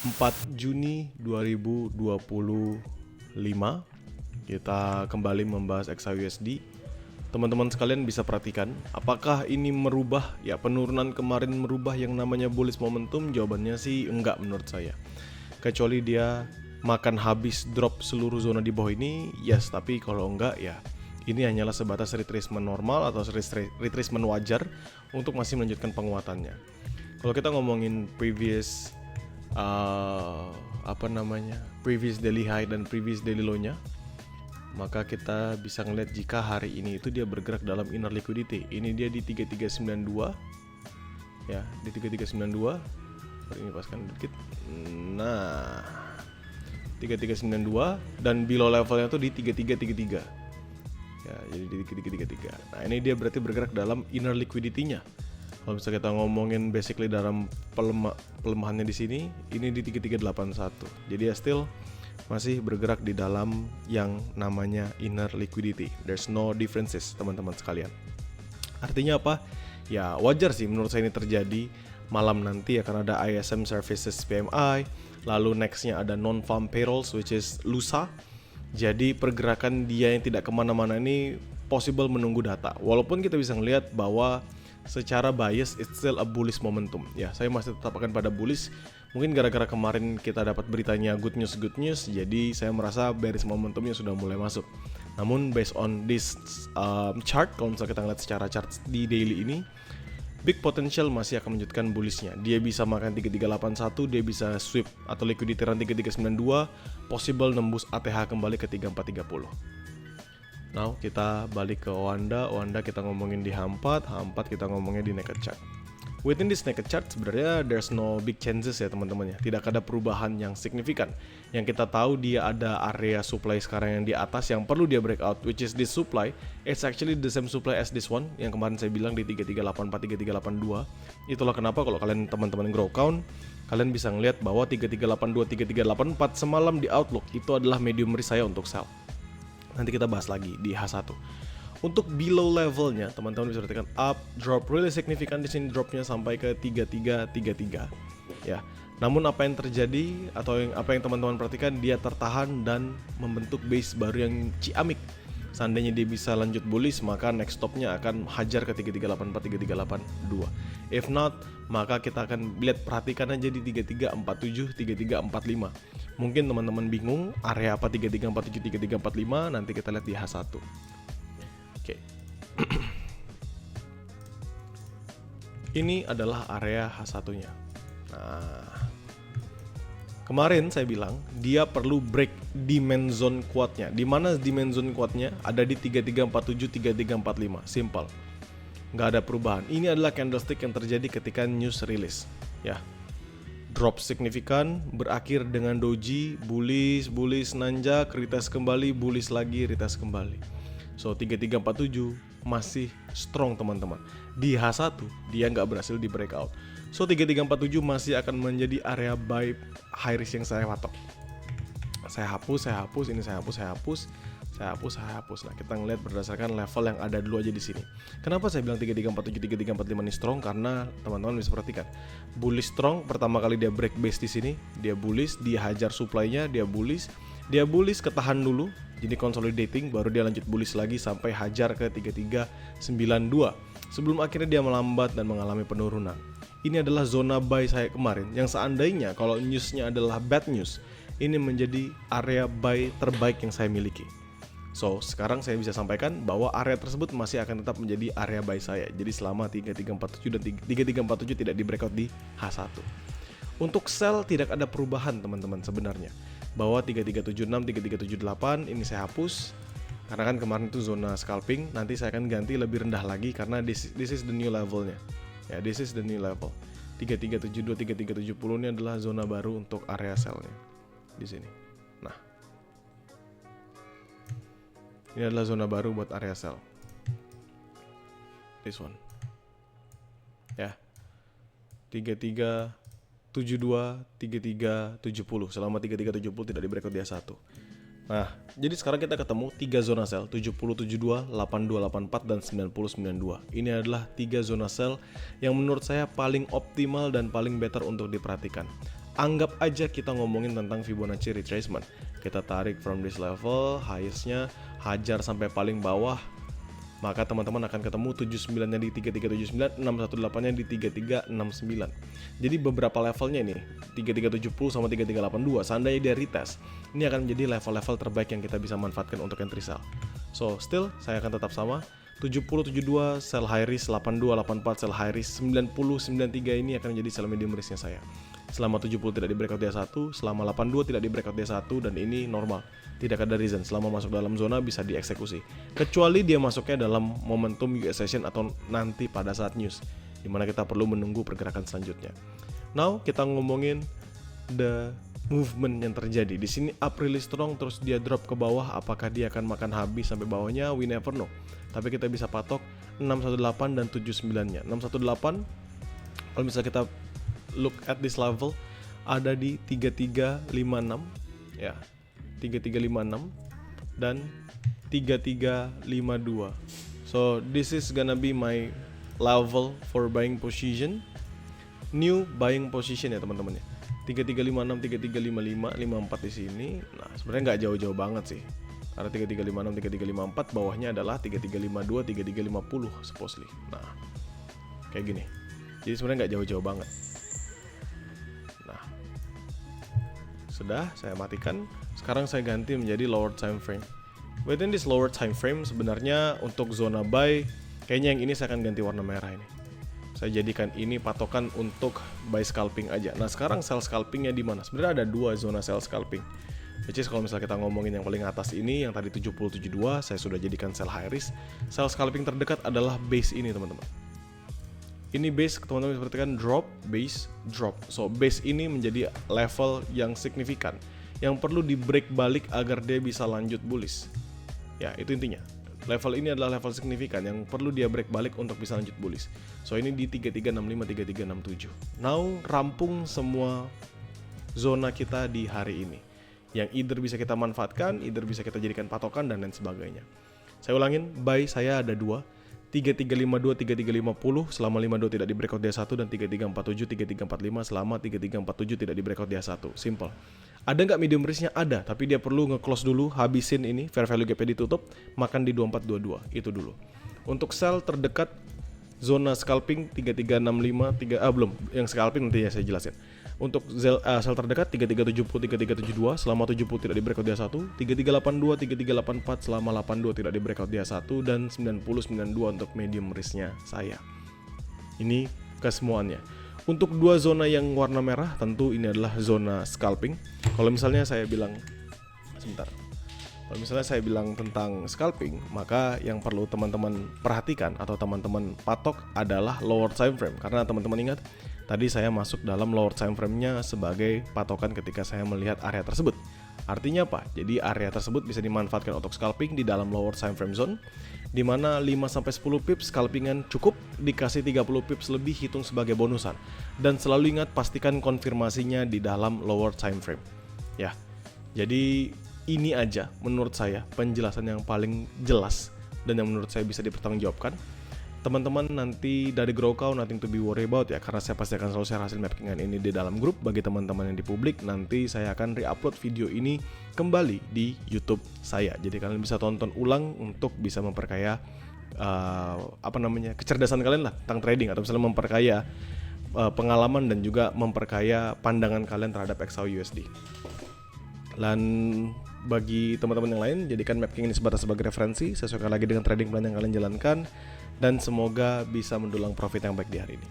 4 Juni 2025 kita kembali membahas XAUSD. Teman-teman sekalian bisa perhatikan apakah ini merubah ya, penurunan kemarin merubah yang namanya bullish momentum? Jawabannya sih enggak menurut saya. Kecuali dia makan habis drop seluruh zona di bawah ini, yes, tapi kalau enggak ya ini hanyalah sebatas retracement normal atau retracement wajar untuk masih melanjutkan penguatannya. Kalau kita ngomongin previous previous daily high dan previous daily low-nya, maka kita bisa ngeliat jika hari ini itu dia bergerak dalam inner liquidity. Ini dia di 3392 ya, di 3392. Ini paskan dikit. Nah, 3392 dan below levelnya tuh di 3333 ya, jadi di 3333. Nah, ini dia berarti bergerak dalam inner liquidity-nya. Kalau misalnya kita ngomongin basically dalam pelemahannya di sini, ini di 3381. Jadi ya still masih bergerak di dalam yang namanya inner liquidity. There's no differences, teman-teman sekalian. Artinya apa? Ya wajar sih menurut saya ini terjadi. Malam nanti akan ada ISM Services PMI, lalu nextnya ada non-farm payrolls which is lusa. Jadi pergerakan dia yang tidak kemana-mana ini possible menunggu data. Walaupun kita bisa ngelihat bahwa secara bias it's still a bullish momentum. Ya, saya masih tetap akan pada bullish. Mungkin gara-gara kemarin kita dapat beritanya good news, jadi saya merasa bearish momentumnya sudah mulai masuk. Namun based on this chart, kalau misalnya kita ngeliat secara chart di daily ini, big potential masih akan menunjukkan bullishnya. Dia bisa makan 3381, dia bisa sweep atau liquidity run 3392, possible nembus ATH kembali ke 3430. Now kita balik ke Wanda kita ngomongin di H4 kita ngomongin di naked chart. Within this naked chart sebenarnya there's no big changes ya teman-teman ya. Tidak ada perubahan yang signifikan. Yang kita tahu dia ada area supply sekarang yang di atas yang perlu dia breakout, which is this supply. It's actually the same supply as this one yang kemarin saya bilang di 3384 3382. Itulah kenapa kalau kalian teman-teman grow count, kalian bisa ngelihat bahwa 3382 3384 semalam di outlook itu adalah medium risk saya untuk sell. Nanti kita bahas lagi di H1. Untuk below levelnya, teman-teman bisa perhatikan up, drop, really signifikan di sini dropnya sampai ke 3333 ya. Namun apa yang terjadi atau apa yang teman-teman perhatikan, dia tertahan dan membentuk base baru yang ciamik. Seandainya dia bisa lanjut bullish, maka next stopnya akan hajar ke 3384 3382. If not, maka kita akan perhatikan aja di 3347 3345. Mungkin teman-teman bingung area apa 3347 3345, nanti kita lihat di H1. Oke. Ini adalah area H1-nya. Nah, kemarin saya bilang dia perlu break demand zone kuatnya. Di mana demand zone kuatnya? Ada di 3347 3345. Simple. Nggak ada perubahan. Ini adalah candlestick yang terjadi ketika news release, ya. Drop signifikan, berakhir dengan doji, bullish, nanjak, retest kembali, bullish lagi, retest kembali. So 3347 masih strong teman-teman. Di H1 dia nggak berhasil di breakout. So 3347 masih akan menjadi area buy high risk yang saya patok. Saya hapus, ini saya hapus. Nah, kita ngeliat berdasarkan level yang ada dulu aja di sini. Kenapa saya bilang 3347 3345 ini strong? Karena teman-teman bisa perhatikan bullish strong. Pertama kali dia break base di sini, dia bullish, dia hajar supply-nya, dia bullish, ketahan dulu, jadi consolidating, baru dia lanjut bullish lagi sampai hajar ke 3392. Sebelum akhirnya dia melambat dan mengalami penurunan. Ini adalah zona buy saya kemarin, yang seandainya kalau newsnya adalah bad news, ini menjadi area buy terbaik yang saya miliki. So, sekarang saya bisa sampaikan bahwa area tersebut masih akan tetap menjadi area buy saya. Jadi selama 3347 dan 3347 tidak di breakout di H1. Untuk sell tidak ada perubahan teman-teman sebenarnya. Bahwa 3376, 3378 ini saya hapus. Karena kan kemarin itu zona scalping, nanti saya akan ganti lebih rendah lagi karena this is the new levelnya. Ya, this is the new level. 3372, 3370 ini adalah zona baru untuk area sell-nya. Di sini. Nah, ini adalah zona baru buat area sell. This one. Ya. 3372, 3370. Selama 3370 tidak di breakout di H1. Nah, jadi sekarang kita ketemu 3 zona sell, 7072, 8284 dan 9092. Ini adalah 3 zona sell yang menurut saya paling optimal dan paling better untuk diperhatikan. Anggap aja kita ngomongin tentang Fibonacci retracement. Kita tarik from this level, highest-nya hajar sampai paling bawah, maka teman-teman akan ketemu 79-nya di 3379, 618-nya di 3369. Jadi beberapa levelnya ini 3370 sama 3382, seandainya dia retest, ini akan menjadi level-level terbaik yang kita bisa manfaatkan untuk entry sell. So still saya akan tetap sama 7072 sell high risk, 8284 sell high risk, 9093 ini akan menjadi sell medium risknya saya. Selama 70 tidak di breakout dia 1, selama 82 tidak di breakout dia 1, dan ini normal, tidak ada reason. Selama masuk dalam zona bisa dieksekusi, kecuali dia masuknya dalam momentum US session atau nanti pada saat news, dimana kita perlu menunggu pergerakan selanjutnya. Now kita ngomongin the movement yang terjadi di sini. Up really strong, terus dia drop ke bawah. Apakah dia akan makan habis sampai bawahnya? We never know. Tapi kita bisa patok 618 dan 79-nya. 618 kalau misalnya kita look at this level ada di 3356 ya, 3356 dan 3352. So this is gonna be my level for buying position, new buying position ya teman-teman ya. 3356, 3355, 54 di sini. Nah, sebenarnya nggak jauh-jauh banget sih. Karena 3356, 3354 bawahnya adalah 3352, 3350 supposedly. Nah, kayak gini. Jadi sebenarnya nggak jauh-jauh banget. Nah, sudah saya matikan. Sekarang saya ganti menjadi lower time frame. Within this lower time frame sebenarnya untuk zona buy, kayaknya yang ini saya akan ganti warna merah ini. Saya jadikan ini patokan untuk buy scalping aja. Nah, sekarang sell scalpingnya di mana? Sebenarnya ada dua zona sell scalping. Which is kalau misalnya kita ngomongin yang paling atas ini, yang tadi 7072, saya sudah jadikan sell high risk. Sell scalping terdekat adalah base ini, teman-teman. Ini base, teman-teman seperti kan drop, base, drop. So, base ini menjadi level yang signifikan, yang perlu di break balik agar dia bisa lanjut bullish. Ya, itu intinya. Level ini adalah level signifikan yang perlu dia break balik untuk bisa lanjut bullish. So, ini di 3365, 3367. Now, rampung semua zona kita di hari ini, yang either bisa kita manfaatkan, either bisa kita jadikan patokan, dan lain sebagainya. Saya ulangin, buy saya ada dua, 3352, 3350 selama 52 tidak di breakout dia 1, dan 3347, 3345 selama 3347 tidak di breakout dia 1. Simple. Ada nggak medium risknya? Ada, tapi dia perlu nge-close dulu, habisin ini, fair value gap-nya ditutup, makan di 2422, itu dulu. Untuk sell terdekat, zona scalping 3365, belum, yang scalping nanti ya saya jelasin. Untuk sell terdekat 3370, 3372 selama 70 tidak di breakout dia 1, 3382, 3384 selama 82 tidak di breakout dia 1, dan 9092 untuk medium risknya saya. Ini kesemuanya. Untuk dua zona yang warna merah, tentu ini adalah zona scalping. Kalau misalnya saya bilang tentang scalping, maka yang perlu teman-teman perhatikan atau teman-teman patok adalah lower time frame. Karena teman-teman ingat, tadi saya masuk dalam lower time frame-nya sebagai patokan ketika saya melihat area tersebut. Artinya apa? Jadi area tersebut bisa dimanfaatkan untuk scalping di dalam lower time frame zone, di mana 5-10 pips scalpingan cukup, dikasih 30 pips lebih hitung sebagai bonusan. Dan selalu ingat, pastikan konfirmasinya di dalam lower time frame. Ya, jadi ini aja menurut saya penjelasan yang paling jelas dan yang menurut saya bisa dipertanggungjawabkan. Teman-teman nanti dari GrowCow, nothing to be worry about ya, karena saya pasti akan selalu share hasil mappingan ini di dalam grup. Bagi teman-teman yang di publik, nanti saya akan re-upload video ini kembali di YouTube saya. Jadi kalian bisa tonton ulang untuk bisa memperkaya kecerdasan kalian lah tentang trading, atau misalnya memperkaya pengalaman dan juga memperkaya pandangan kalian terhadap XAUUSD. Dan bagi teman-teman yang lain, jadikan mapping ini sebatas sebagai referensi, sesuaikan lagi dengan trading plan yang kalian jalankan, dan semoga bisa mendulang profit yang baik di hari ini.